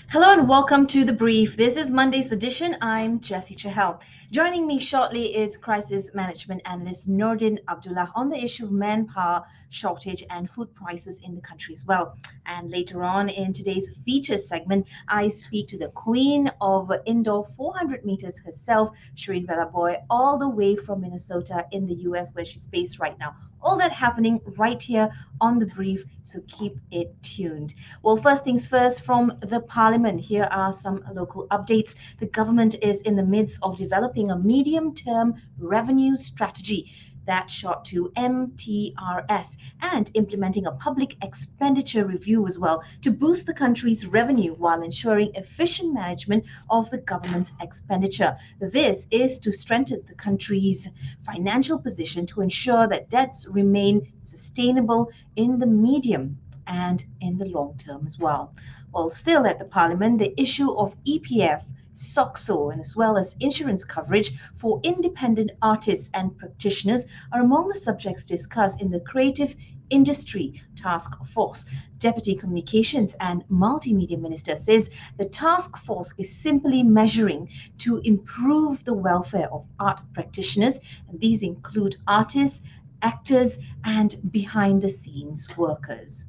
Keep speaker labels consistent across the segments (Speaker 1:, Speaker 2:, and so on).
Speaker 1: Hello and welcome to The Brief. This is Monday's edition. I'm Jessy Chahal. Joining me shortly is Crisis Management Analyst Nordin Abdullah on the issue of manpower shortage and food prices in the country as well. And later on in today's feature segment, I speak to the queen of indoor 400 meters herself, SHEREEN VALLABOUY, all the way from Minnesota in the US where she's based right now. All that happening right here on The Brief, so keep it tuned. Well, first things first, from the Parliament, here are some local updates. The government is in the midst of developing a medium-term revenue strategy, that short to MTRS, and implementing a public expenditure review as well to boost the country's revenue while ensuring efficient management of the government's expenditure. This is to strengthen the country's financial position to ensure that debts remain sustainable in the medium and in the long term as well. Well, still at the Parliament, the issue of EPF, SOCSO, and as well as insurance coverage for independent artists and practitioners are among the subjects discussed in the Creative Industry Task Force. Deputy Communications and Multimedia Minister says the task force is simply measuring to improve the welfare of art practitioners, and these include artists, actors, and behind the scenes workers.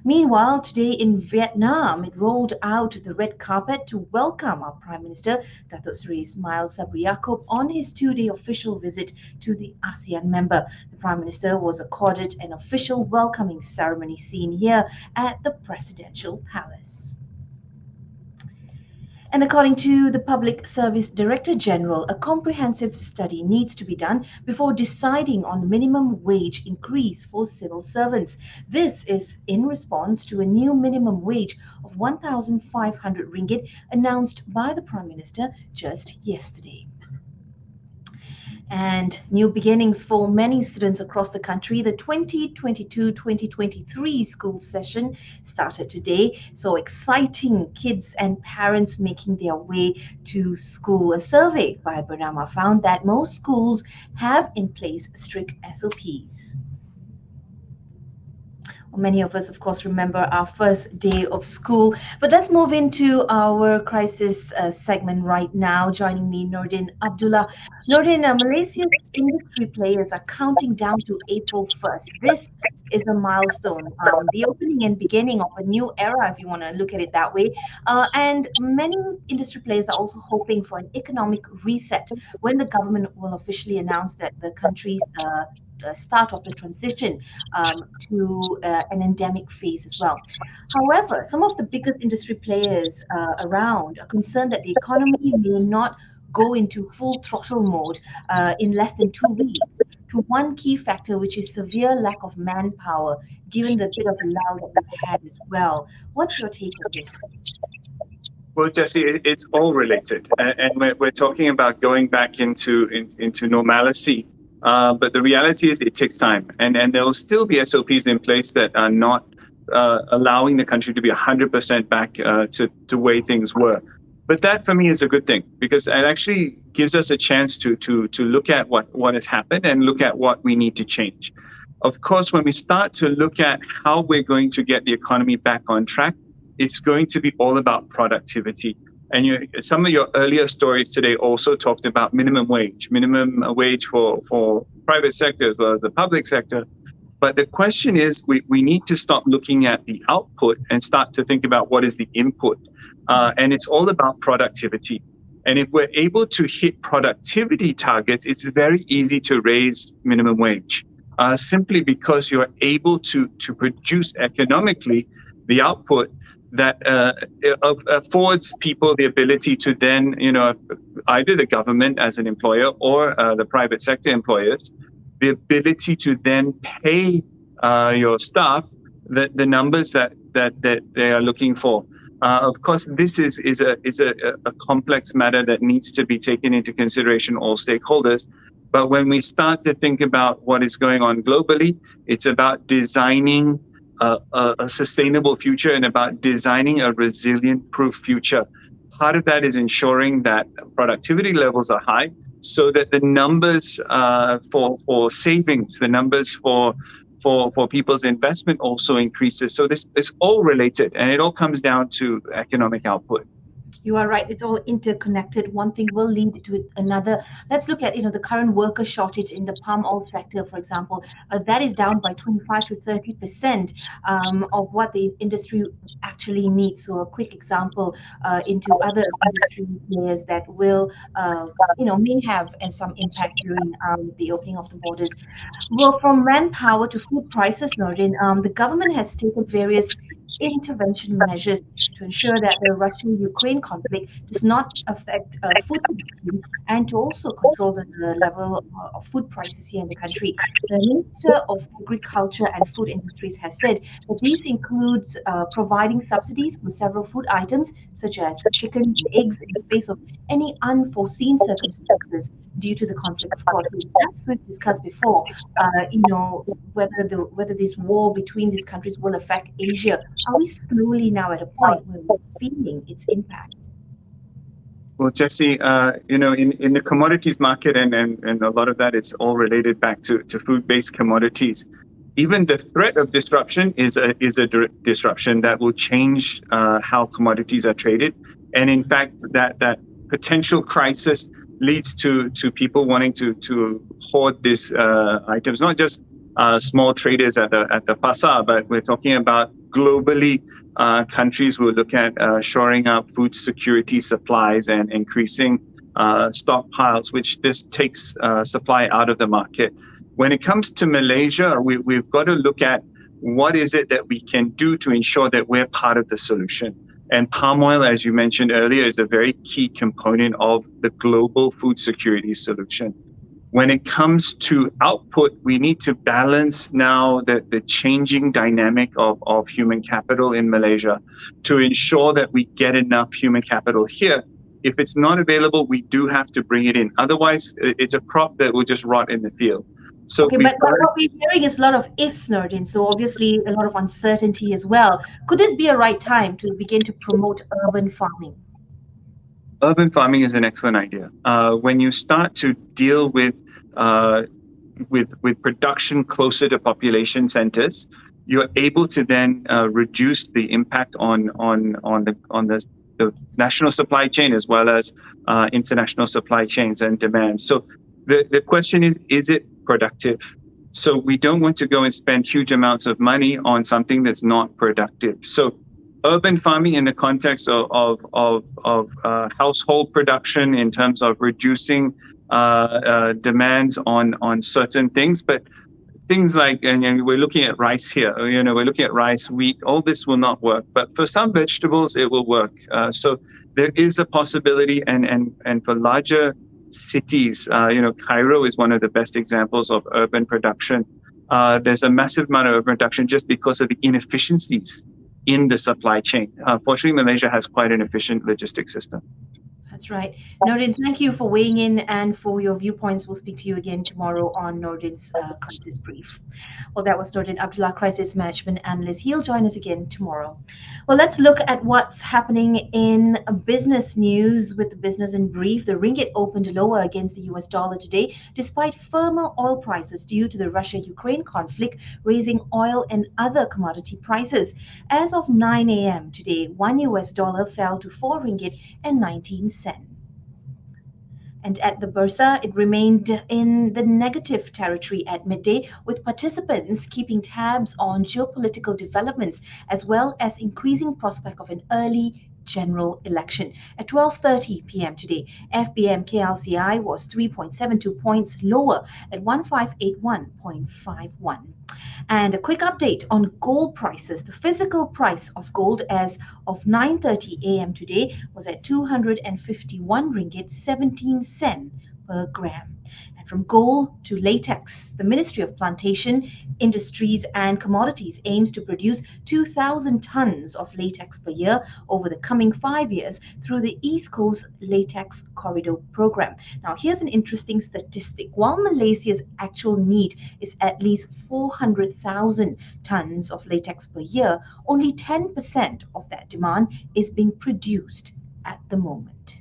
Speaker 1: Meanwhile, today in Vietnam, it rolled out the red carpet to welcome our Prime Minister, Datuk Seri Ismail Sabri Yaakob, on his two-day official visit to the ASEAN member. The Prime Minister was accorded an official welcoming ceremony seen here at the Presidential Palace. And according to the Public Service Director General, a comprehensive study needs to be done before deciding on the minimum wage increase for civil servants. This is in response to a new minimum wage of 1,500 ringgit announced by the Prime Minister just yesterday. And new beginnings for many students across the country. The 2022-2023 school session started today. So exciting, kids and parents making their way to school. A survey by Bernama found that most schools have in place strict SOPs. Many of us, of course, remember our first day of school. But let's move into our crisis segment right now. Joining me, Nordin Abdullah. Nordin, Malaysia's industry players are counting down to April 1st. This is a milestone, the opening and beginning of a new era, if you want to look at it that way. And many industry players are also hoping for an economic reset when the government will officially announce that the country's start of the transition to an endemic phase as well. However, some of the biggest industry players around are concerned that the economy may not go into full throttle mode in less than 2 weeks, to one key factor, which is severe lack of manpower, given the bit of lull that we've had as well. What's your take on this?
Speaker 2: Well, Jessy, it's all related, and we're talking about going back into normalcy. But the reality is it takes time, and there will still be SOPs in place that are not allowing the country to be 100% back to the way things were. But that for me is a good thing, because it actually gives us a chance to look at what has happened and look at what we need to change. Of course, when we start to look at how we're going to get the economy back on track, it's going to be all about productivity. And some of your earlier stories today also talked about minimum wage for private sector as well as the public sector. But the question is, we need to stop looking at the output and start to think about what is the input. And it's all about productivity. And if we're able to hit productivity targets, it's very easy to raise minimum wage, simply because you're able to produce economically the output that affords people the ability to then, either the government as an employer or the private sector employers, the ability to then pay your staff the numbers that they are looking for. Of course, this is a complex matter that needs to be taken into consideration, all stakeholders. But when we start to think about what is going on globally, it's about designing a sustainable future and about designing a resilient-proof future. Part of that is ensuring that productivity levels are high, so that the numbers for savings, the numbers for for people's investment also increases. So this is all related, and it all comes down to economic output.
Speaker 1: You are right. It's all interconnected. One thing will lead to another. Let's look at the current worker shortage in the palm oil sector, for example. That is down by 25 to 30% of what the industry actually needs. So a quick example into other industry players that will may have some impact during the opening of the borders. Well, from manpower to food prices, Nordin, the government has taken various intervention measures to ensure that the Russian-Ukraine conflict does not affect food production and to also control the level of food prices here in the country. The Minister of Agriculture and Food Industries has said that these includes providing subsidies for several food items such as chicken and eggs in the face of any unforeseen circumstances due to the conflict. Of course, as we've discussed before, whether this war between these countries will affect Asia. Are we slowly now at a point where we're feeling its impact?
Speaker 2: Well, Jessy, in the commodities market, and a lot of that is all related back to food-based commodities. Even the threat of disruption is a disruption that will change how commodities are traded. And in fact, that potential crisis leads to people wanting to hoard these items, not just small traders at the pasar, but we're talking about globally. Countries will look at shoring up food security supplies and increasing stockpiles, which this takes supply out of the market. When it comes to Malaysia, we've got to look at what is it that we can do to ensure that we're part of the solution. And palm oil, as you mentioned earlier, is a very key component of the global food security solution. When it comes to output, we need to balance now the changing dynamic of human capital in Malaysia to ensure that we get enough human capital here. If it's not available, we do have to bring it in. Otherwise, it's a crop that will just rot in the field. So
Speaker 1: okay, but what we're hearing is a lot of ifs, Nordin, so obviously a lot of uncertainty as well. Could this be a right time to begin to promote urban farming?
Speaker 2: Urban farming is an excellent idea. When you start to deal with production closer to population centers, you're able to then reduce the impact on the national supply chain as well as international supply chains and demand. So the question is it productive? So we don't want to go and spend huge amounts of money on something that's not productive. So urban farming in the context of household production in terms of reducing demands on certain things, but things like, and we're looking at rice here, we're looking at rice, wheat, all this will not work, but for some vegetables it will work. So there is a possibility, and for larger cities, Cairo is one of the best examples of urban production. There's a massive amount of urban production just because of the inefficiencies in the supply chain. Fortunately, Malaysia has quite an efficient logistics system.
Speaker 1: That's right. Nordin, thank you for weighing in and for your viewpoints. We'll speak to you again tomorrow on Nordin's Crisis Brief. Well, that was Nordin Abdullah, Crisis Management Analyst. He'll join us again tomorrow. Well, let's look at what's happening in business news with the Business in Brief. The ringgit opened lower against the US dollar today, despite firmer oil prices due to the Russia-Ukraine conflict, raising oil and other commodity prices. As of 9 a.m. today, $1 US fell to 4 ringgit and 19 cents. And at the Bursa, it remained in the negative territory at midday, with participants keeping tabs on geopolitical developments as well as increasing prospect of an early general election. At 12:30 p.m. today, FBM KLCI was 3.72 points lower at 1581.51. And a quick update on gold prices. The physical price of gold as of 9:30 a.m. today was at 251 ringgit 17 cent per gram. And from gold to latex, the Ministry of Plantation, Industries and Commodities aims to produce 2,000 tons of latex per year over the coming 5 years through the East Coast Latex Corridor Program. Now, here's an interesting statistic. While Malaysia's actual need is at least 400,000 tons of latex per year, only 10% of that demand is being produced at the moment.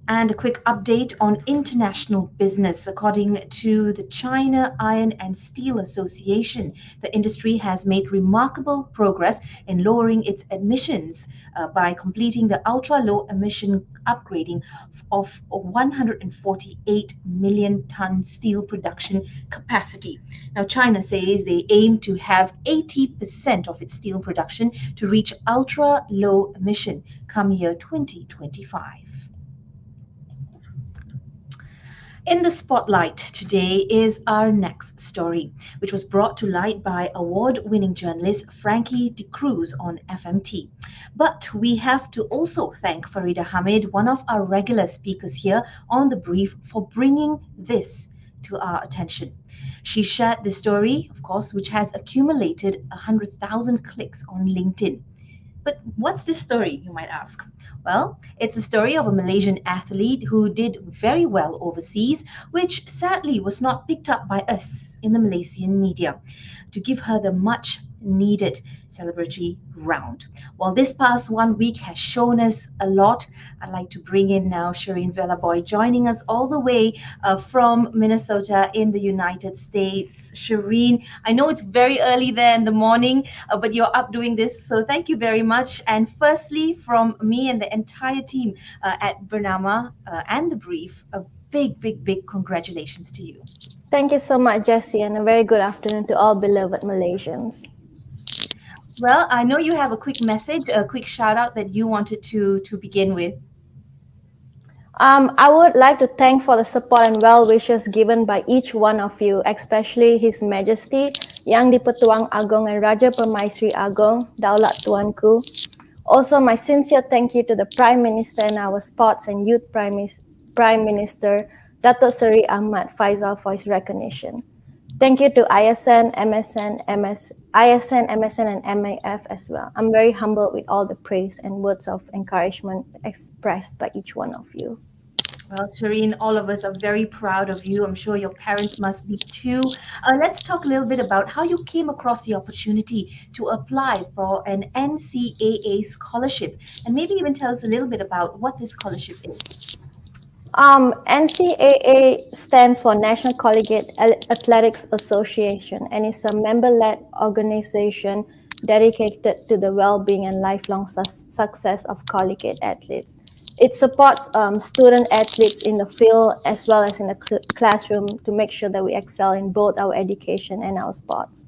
Speaker 1: And a quick update on international business. According to the China Iron and Steel Association, the industry has made remarkable progress in lowering its emissions by completing the ultra low emission upgrading of 148 million ton steel production capacity. Now, China says they aim to have 80% of its steel production to reach ultra low emission come year 2025. In the spotlight today is our next story, which was brought to light by award-winning journalist Frankie De Cruz on FMT. But we have to also thank Farida Hamid, one of our regular speakers here on The Brief, for bringing this to our attention. She shared this story, of course, which has accumulated 100,000 clicks on LinkedIn. But what's this story, you might ask? Well, it's a story of a Malaysian athlete who did very well overseas, which sadly was not picked up by us in the Malaysian media to give her the much needed celebratory round. While this past 1 week has shown us a lot, I'd like to bring in now SHEREEN VALLABOUY, joining us all the way from Minnesota in the United States. SHEREEN, I know it's very early there in the morning, but you're up doing this, so thank you very much. And firstly, from me and the entire team at Bernama and The Brief, a big congratulations to you.
Speaker 3: Thank you so much, Jessy, and a very good afternoon to all beloved Malaysians.
Speaker 1: Well, I know you have a quick message, a quick shout out that you wanted to begin with.
Speaker 3: I would like to thank for the support and well wishes given by each one of you, especially His Majesty Yang di-Pertuan Agong and Raja Permaisri Agong, Daulat Tuanku. Also, my sincere thank you to the Prime Minister and our Sports and Youth Prime Minister, Datuk Seri Ahmad Faisal, for his recognition. Thank you to ISN, MSN, and MAF as well. I'm very humbled with all the praise and words of encouragement expressed by each one of you.
Speaker 1: Well, SHEREEN, all of us are very proud of you. I'm sure your parents must be too. Let's talk a little bit about how you came across the opportunity to apply for an NCAA scholarship, and maybe even tell us a little bit about what this scholarship is.
Speaker 3: NCAA stands for National Collegiate Athletics Association and is a member-led organization dedicated to the well-being and lifelong success of collegiate athletes. It supports student athletes in the field as well as in the classroom to make sure that we excel in both our education and our sports.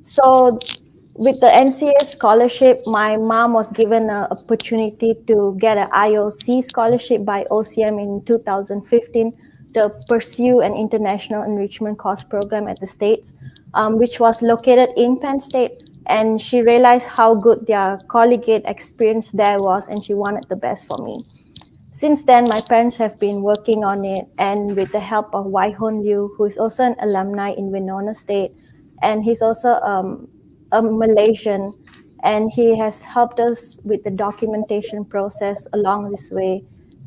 Speaker 3: So with the NCAA scholarship, my mom was given an opportunity to get an IOC scholarship by OCM in 2015 to pursue an international enrichment course program at the States, which was located in Penn State. And she realized how good their collegiate experience there was, and she wanted the best for me. Since then, my parents have been working on it, and with the help of Wai Hon Liu, who is also an alumni in Winona State, and he's also a Malaysian, and he has helped us with the documentation process along this way.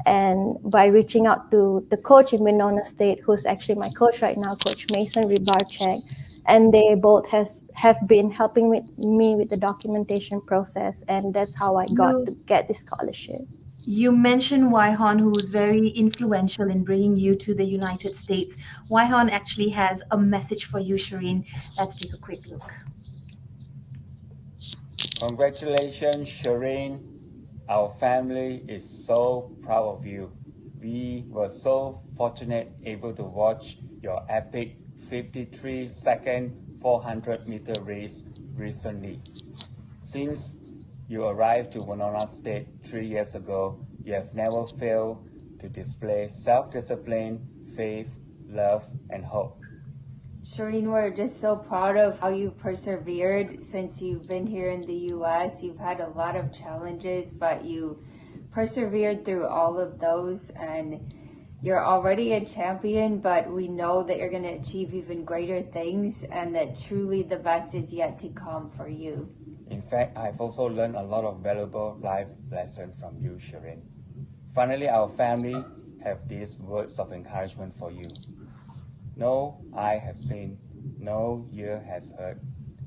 Speaker 3: And by reaching out to the coach in Winona State, who's actually my coach right now, Coach Mason Ribarchek, and they both have been helping me with the documentation process, and that's how I got to get this scholarship.
Speaker 1: You mentioned Wai Hon, who was very influential in bringing you to the United States. Wai Hon actually has a message for you, SHEREEN. Let's take a quick look.
Speaker 4: Congratulations, SHEREEN. Our family is so proud of you. We were so fortunate able to watch your epic 53-second 400-meter race recently. Since you arrived to Winona State 3 years ago, you have never failed to display self-discipline, faith, love, and hope.
Speaker 5: SHEREEN, we're just so proud of how you persevered since you've been here in the U.S. You've had a lot of challenges, but you persevered through all of those, and you're already a champion, but we know that you're going to achieve even greater things and that truly the best is yet to come for you.
Speaker 4: In fact, I've also learned a lot of valuable life lessons from you, SHEREEN. Finally, our family have these words of encouragement for you. No eye has seen, no ear has heard,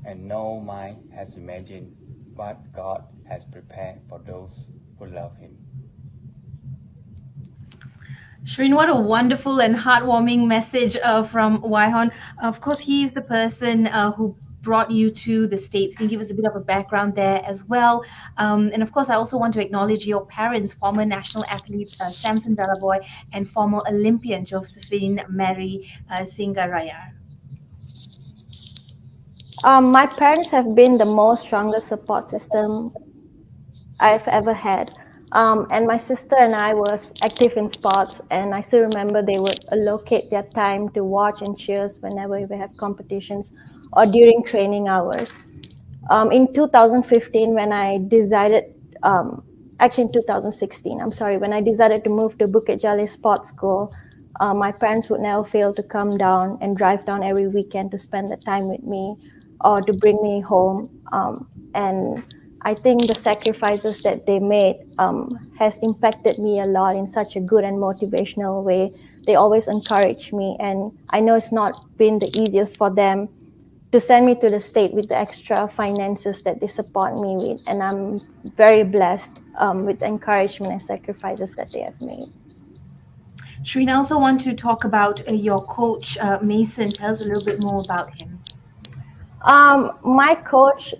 Speaker 4: and no mind has imagined what God has prepared for those who love Him.
Speaker 1: Shireen, what a wonderful and heartwarming message from Waihon. Of course, he's the person who brought you to the States. Can you give us a bit of a background there as well? And of course, I also want to acknowledge your parents, former national athletes Samson Vallaboui and former Olympian Josephine Mary Singarayar.
Speaker 3: My parents have been the most strongest support system I've ever had. And my sister and I was active in sports, and I still remember they would allocate their time to watch and cheers whenever we have competitions or during training hours. In 2015, when I decided, actually in 2016, I'm sorry, when I decided to move to Bukit Jalil Sports School, my parents would never fail to come down and drive down every weekend to spend the time with me or to bring me home. And I think the sacrifices that they made has impacted me a lot in such a good and motivational way. They always encourage me, and I know it's not been the easiest for them to send me to the state with the extra finances that they support me with. And I'm very blessed with the encouragement and sacrifices that they have made.
Speaker 1: Shireen, I also want to talk about your coach, Mason. Tell us a little bit more about him.
Speaker 3: My coach,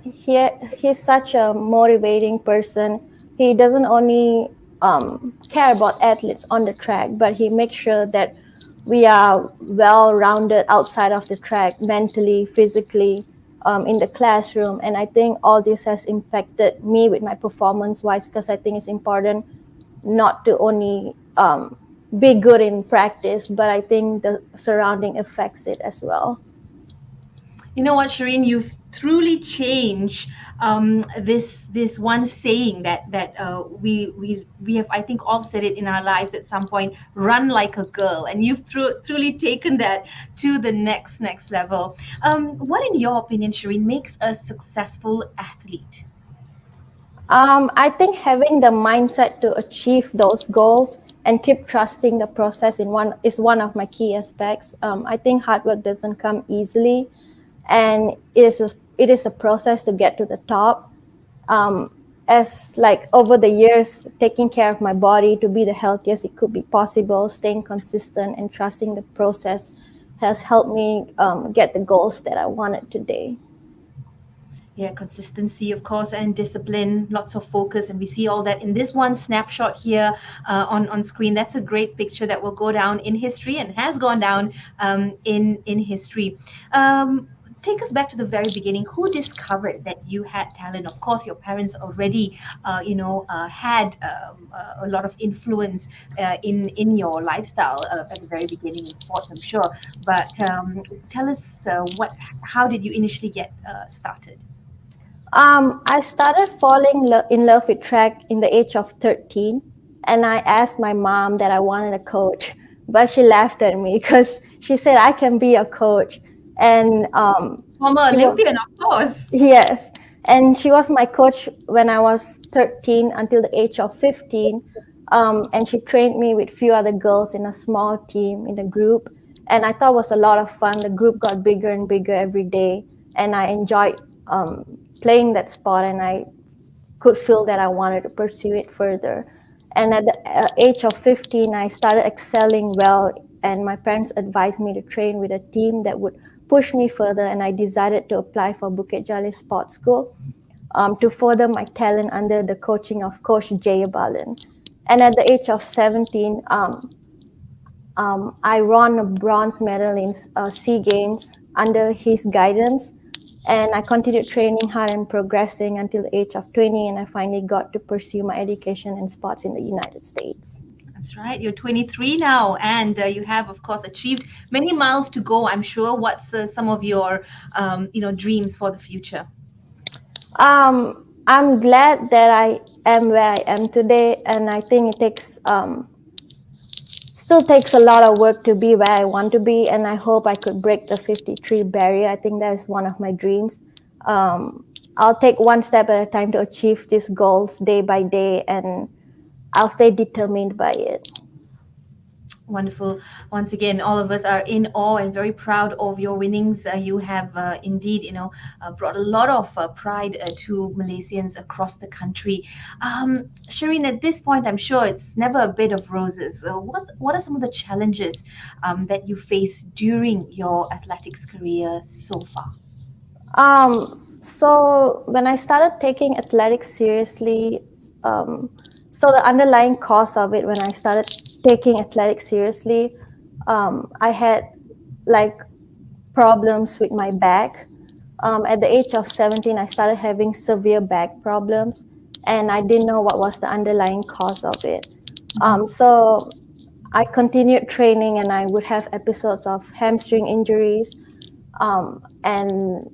Speaker 3: he's such a motivating person. He doesn't only care about athletes on the track, but he makes sure that we are well-rounded outside of the track, mentally, physically, in the classroom. And I think all this has impacted me with my performance-wise, because I think it's important not to only be good in practice, but I think the surrounding affects it as well.
Speaker 1: You know what, Shireen, you've truly changed this one saying that we have, I think, all said it in our lives at some point. Run like a girl, and you've truly taken that to the next level. What, in your opinion, Shireen, makes a successful athlete?
Speaker 3: I think having the mindset to achieve those goals and keep trusting the process is one of my key aspects. I think hard work doesn't come easily, and it is a process to get to the top. As like over the years, taking care of my body to be the healthiest it could be possible, staying consistent and trusting the process has helped me get the goals that I wanted today.
Speaker 1: Yeah, consistency, of course, and discipline, lots of focus. And we see all that in this one snapshot here on screen. That's a great picture that will go down in history and has gone down in history. Take us back to the very beginning. Who discovered that you had talent? Of course, your parents already, had a lot of influence in your lifestyle at the very beginning in sports, I'm sure. But tell us how did you initially get started?
Speaker 3: I started falling in love with track in the age of 13, and I asked my mom that I wanted a coach, but she laughed at me because she said I can be a coach. And
Speaker 1: former Olympian, of course.
Speaker 3: Yes, and she was my coach when I was 13 until the age of 15, and she trained me with few other girls in a small team in a group, and I thought it was a lot of fun. The group got bigger and bigger every day, and I enjoyed playing that sport, and I could feel that I wanted to pursue it further. And at the age of 15, I started excelling well, and my parents advised me to train with a team that would push me further, and I decided to apply for Bukit Jalil Sports School to further my talent under the coaching of Coach Jayabalan. And at the age of 17, I won a bronze medal in SEA Games under his guidance. And I continued training hard and progressing until the age of 20, and I finally got to pursue my education in sports in the United States.
Speaker 1: That's right. You're 23 now, and you have, of course, achieved many miles to go, I'm sure. What's some of your, dreams for the future?
Speaker 3: I'm glad that I am where I am today, and I think it still takes a lot of work to be where I want to be, and I hope I could break the 53 barrier. I think that is one of my dreams. I'll take one step at a time to achieve these goals day by day, and I'll stay determined by it.
Speaker 1: Wonderful. Once again, all of us are in awe and very proud of your winnings. You have indeed, brought a lot of pride to Malaysians across the country. Shireen, at this point, I'm sure it's never a bed of roses. What are some of the challenges that you face during your athletics career so far?
Speaker 3: So when I started taking athletics seriously, so the underlying cause of it, when I started taking athletics seriously, I had like problems with my back. At the age of 17, I started having severe back problems, and I didn't know what was the underlying cause of it. So I continued training, and I would have episodes of hamstring injuries. And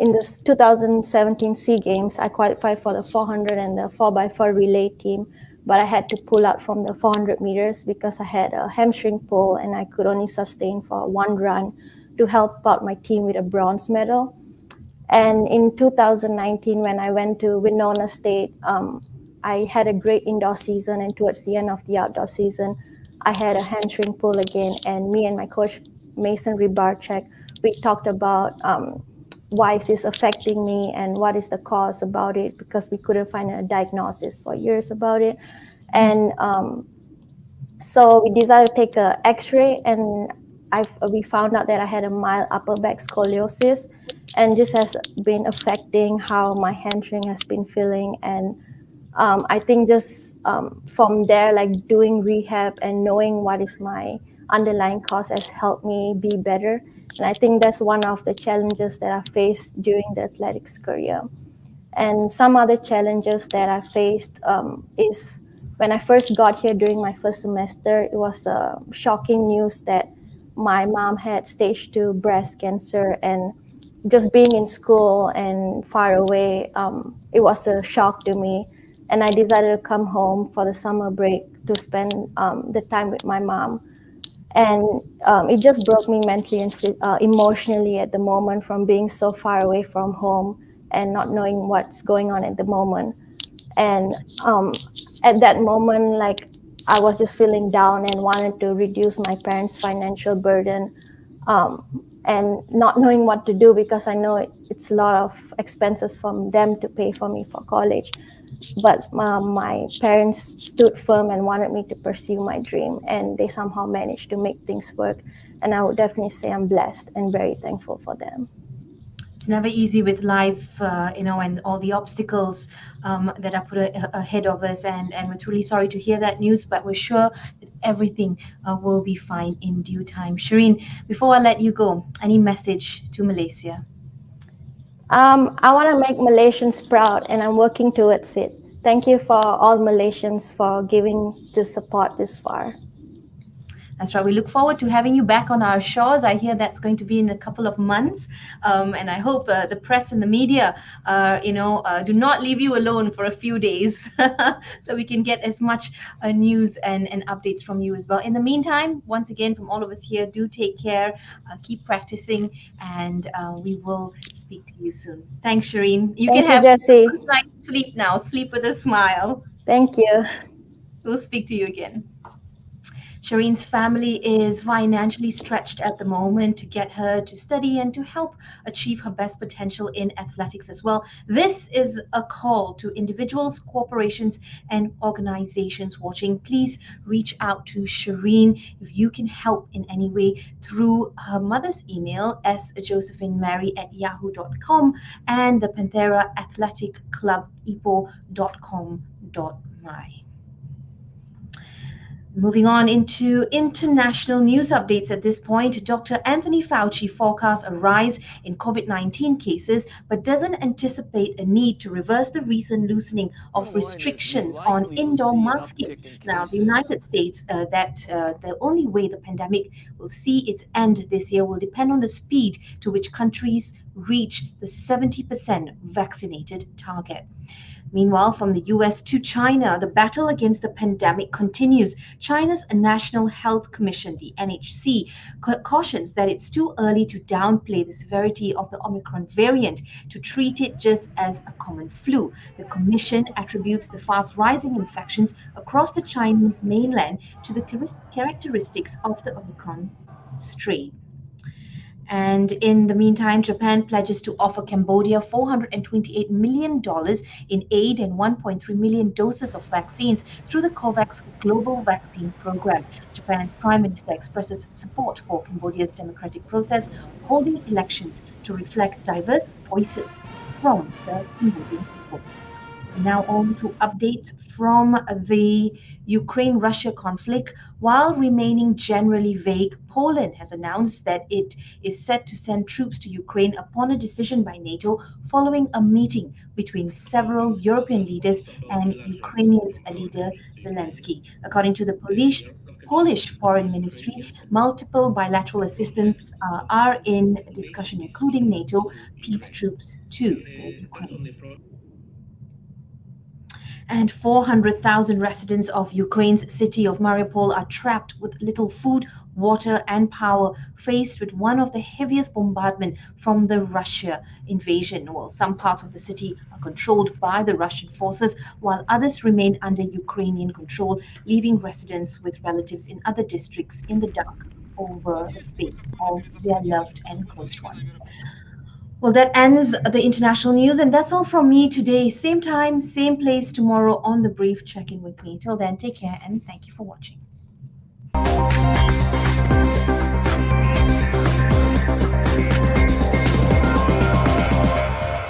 Speaker 3: in the 2017 SEA Games, I qualified for the 400 and the 4x4 relay team, but I had to pull out from the 400 meters because I had a hamstring pull and I could only sustain for one run to help out my team with a bronze medal. And in 2019, when I went to Winona State, I had a great indoor season, and towards the end of the outdoor season, I had a hamstring pull again. And me and my coach, Mason Ribarchek, we talked about why is this affecting me and what is the cause about it, because we couldn't find a diagnosis for years about it. And so we decided to take an X-ray, and we found out that I had a mild upper back scoliosis, and this has been affecting how my hamstring has been feeling. And I think just from there, like doing rehab and knowing what is my underlying cause has helped me be better. And I think that's one of the challenges that I faced during the athletics career. And some other challenges that I faced is when I first got here during my first semester, it was shocking news that my mom had stage 2 breast cancer. And just being in school and far away, it was a shock to me. And I decided to come home for the summer break to spend the time with my mom. And it just broke me mentally and emotionally at the moment, from being so far away from home and not knowing what's going on at the moment. And at that moment, like, I was just feeling down and wanted to reduce my parents' financial burden, and not knowing what to do, because I know it's a lot of expenses from them to pay for me for college. But my parents stood firm and wanted me to pursue my dream, and they somehow managed to make things work. And I would definitely say I'm blessed and very thankful for them.
Speaker 1: It's never easy with life, and all the obstacles that are put ahead of us. And we're truly sorry to hear that news, but we're sure that everything will be fine in due time. Shireen, before I let you go, any message to Malaysia?
Speaker 3: I want to make Malaysians proud, and I'm working towards it. Thank you for all Malaysians for giving the support this far.
Speaker 1: That's right. We look forward to having you back on our shores. I hear that's going to be in a couple of months. And I hope the press and the media, do not leave you alone for a few days so we can get as much news and updates from you as well. In the meantime, once again, from all of us here, do take care, keep practicing, and we will speak to you soon. Thanks, Shireen. You can have
Speaker 3: Jessy.
Speaker 1: a good night's sleep now. Sleep with a smile.
Speaker 3: Thank you.
Speaker 1: We'll speak to you again. Shireen's family is financially stretched at the moment to get her to study and to help achieve her best potential in athletics as well. This is a call to individuals, corporations, and organizations watching. Please reach out to Shereen if you can help in any way through her mother's email, sjosephinemary@yahoo.com, and the Panthera Athletic Club ipo.com.my. Moving on into international news updates at this point, Dr. Anthony Fauci forecasts a rise in COVID-19 cases, but doesn't anticipate a need to reverse the recent loosening of restrictions on indoor masking. Now, the United States, the only way the pandemic will see its end this year will depend on the speed to which countries reach the 70% vaccinated target. Meanwhile, from the US to China, the battle against the pandemic continues. China's National Health Commission, the NHC, cautions that it's too early to downplay the severity of the Omicron variant, to treat it just as a common flu. The commission attributes the fast rising infections across the Chinese mainland to the characteristics of the Omicron strain. And in the meantime, Japan pledges to offer Cambodia $428 million in aid and 1.3 million doses of vaccines through the COVAX Global Vaccine Program. Japan's Prime Minister expresses support for Cambodia's democratic process, holding elections to reflect diverse voices from the Cambodian people. Now on to updates from the Ukraine-Russia conflict. While remaining generally vague, Poland has announced that it is set to send troops to Ukraine upon a decision by NATO following a meeting between several European leaders and Ukrainian leader Zelensky. According to the Polish Foreign Ministry, multiple bilateral assistance are in discussion, including NATO peace troops to the Ukraine. And 400,000 residents of Ukraine's city of Mariupol are trapped with little food, water, and power, faced with one of the heaviest bombardment from the Russia invasion. Well, some parts of the city are controlled by the Russian forces, while others remain under Ukrainian control, leaving residents with relatives in other districts in the dark over the fate of their loved and close ones. Well, that ends the international news, and that's all from me today. Same time, same place tomorrow on The Brief. Check in with me. Till then, take care, and thank you for watching.